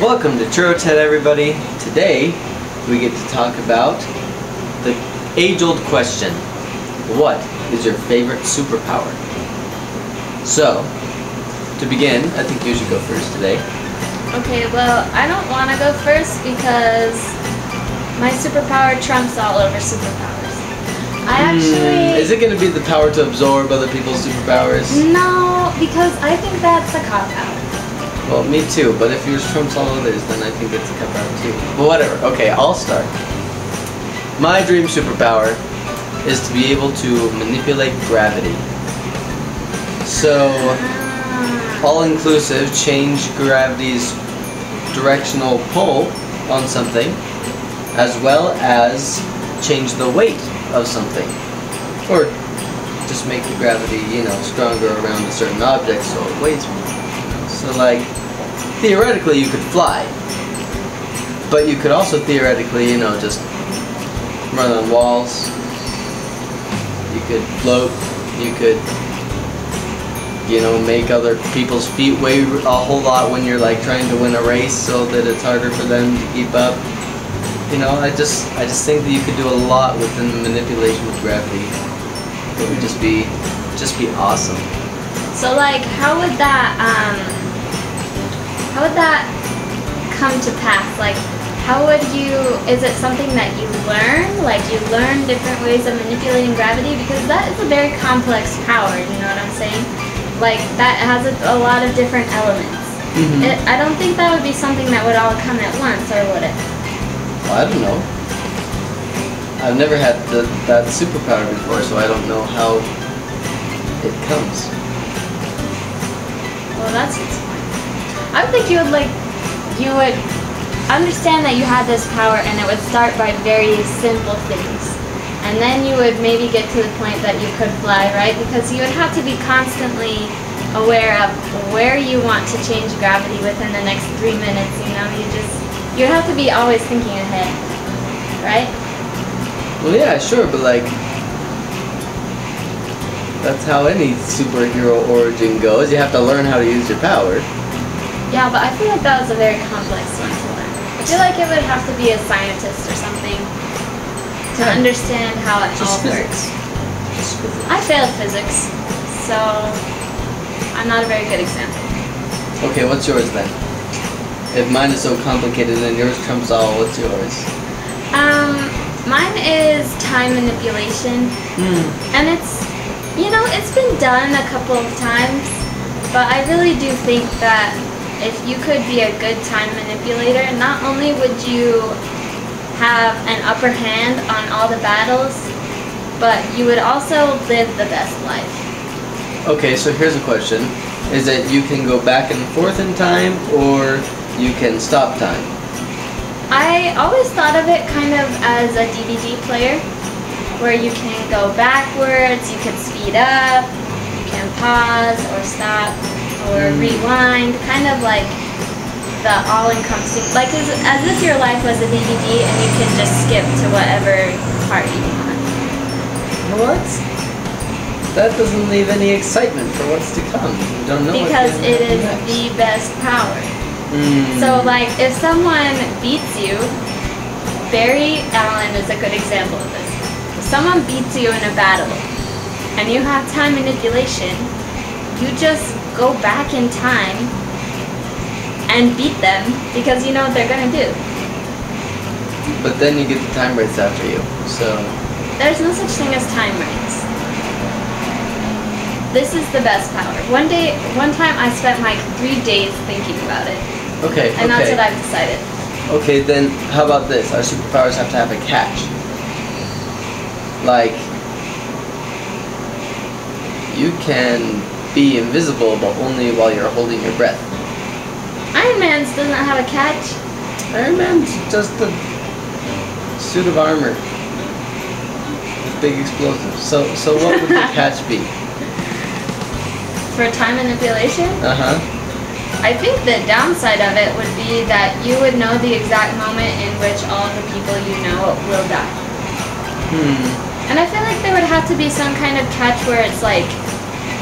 Welcome to ChurroChatt, everybody. Today we get to talk about the age-old question: what is your favorite superpower? So, to begin, I think you should go first today. Okay, well, I don't want to go first because my superpower trumps all over superpowers. Is it going to be the power to absorb other people's superpowers? No, because I think that's a cop-out. Well, me too, but if yours trumps all others, then I think it's a cop-out too. But whatever, okay, I'll start. My dream superpower is to be able to manipulate gravity. So, all-inclusive, change gravity's directional pull on something, as well as change the weight of something. Or just make the gravity, stronger around a certain object so it weighs more. So like, theoretically you could fly, but you could also theoretically, just run on walls. You could float, you could, make other people's feet weigh a whole lot when you're like trying to win a race so that it's harder for them to keep up. I just think that you could do a lot within the manipulation of gravity. It would just be awesome. So like, how would that come to pass? Like, is it something that you learn? Like, you learn different ways of manipulating gravity? Because that is a very complex power, you know what I'm saying? Like, that has a lot of different elements. I don't think that would be something that would all come at once, or would it? Well, I don't know. I've never had that superpower before, so I don't know how it comes. Well, that's its point. I would think you would understand that you had this power, and it would start by very simple things. And then you would maybe get to the point that you could fly, right? Because you would have to be constantly aware of where you want to change gravity within the next 3 minutes, you have to be always thinking ahead, right? Well, yeah, sure, but like, that's how any superhero origin goes. You have to learn how to use your power. Yeah, but I feel like that was a very complex one to learn. I feel like it would have to be a scientist or something to understand how it all works. Just physics. I failed physics, so I'm not a very good example. Okay, what's yours then? If mine is so complicated and yours trumps all, what's yours? Mine is time manipulation. And it's been done a couple of times, but I really do think that if you could be a good time manipulator, not only would you have an upper hand on all the battles, but you would also live the best life. Okay, so here's a question. Is it you can go back and forth in time, or you can stop time? I always thought of it kind of as a DVD player, where you can go backwards, you can speed up, you can pause or stop or rewind, kind of like the all-encompassing, like as if your life was a DVD and you can just skip to whatever part you want. What? That doesn't leave any excitement for what's to come. You don't know because what it is next. the best power. So like, if someone beats you, Barry Allen is a good example of this. If someone beats you in a battle and you have time manipulation, you just go back in time and beat them because you know what they're gonna do. But then you get the time rights after you, so... There's no such thing as time rights. This is the best power. One time I spent like 3 days thinking about it. Okay, and that's what I've decided. Okay, then how about this? Our superpowers have to have a catch. Like, you can be invisible, but only while you're holding your breath. Iron Man's doesn't have a catch. Iron Man's just a suit of armor with big explosives. So what would the catch be? For time manipulation? I think the downside of it would be that you would know the exact moment in which all the people you know will die. And I feel like there would have to be some kind of catch where it's like,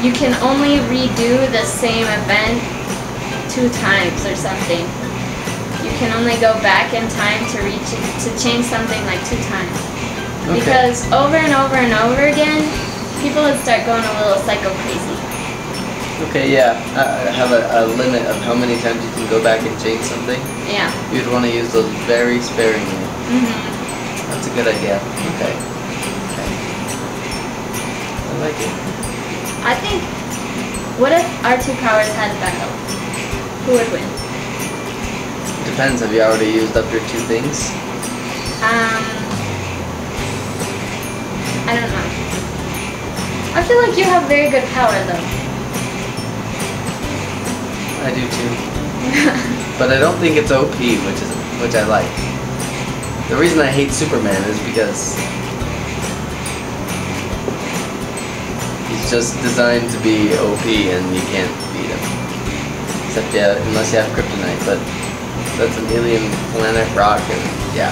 you can only redo the same event 2 times or something. you can only go back in time to change something like 2 times. Okay. Because over and over and over again, people would start going a little psycho crazy. Okay, yeah. I have a limit of how many times you can go back and change something. Yeah. You'd want to use those very sparingly. That's a good idea. Okay. I like it. I think, what if our 2 powers had a battle? Who would win? Depends. Have you already used up your 2 things? I don't know. I feel like you have very good power though. I do too. But I don't think it's OP, which I like. The reason I hate Superman is because he's just designed to be OP and you can't beat him. Except, yeah, unless you have kryptonite, but that's an alien planet rock and, yeah.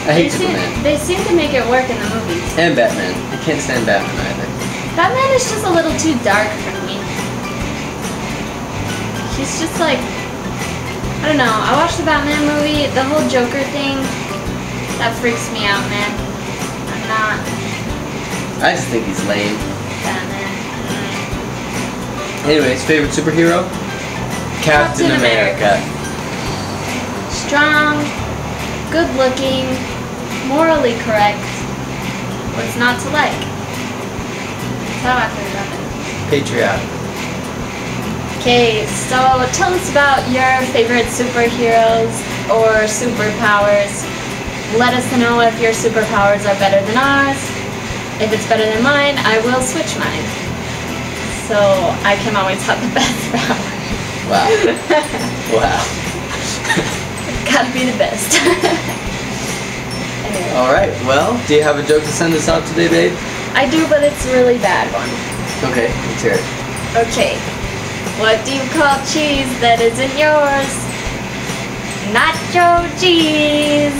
I hate Superman. They seem to make it work in the movies. And Batman. I can't stand Batman either. Batman is just a little too dark for me. He's just like, I don't know, I watched the Batman movie, the whole Joker thing, that freaks me out, man. I'm not I just think he's lame. Batman. Anyways, favorite superhero? Captain America. Strong, good looking, morally correct. What's not to like? That's how I feel about it. Patriotic. Okay, so tell us about your favorite superheroes or superpowers. Let us know if your superpowers are better than ours. If it's better than mine, I will switch mine. So I can always have the best power. Wow. Wow. Gotta be the best. Anyway. Alright, well, do you have a joke to send us out today, babe? I do, but it's a really bad one. Okay, let's hear it. Okay. What do you call cheese that isn't yours? Nacho cheese!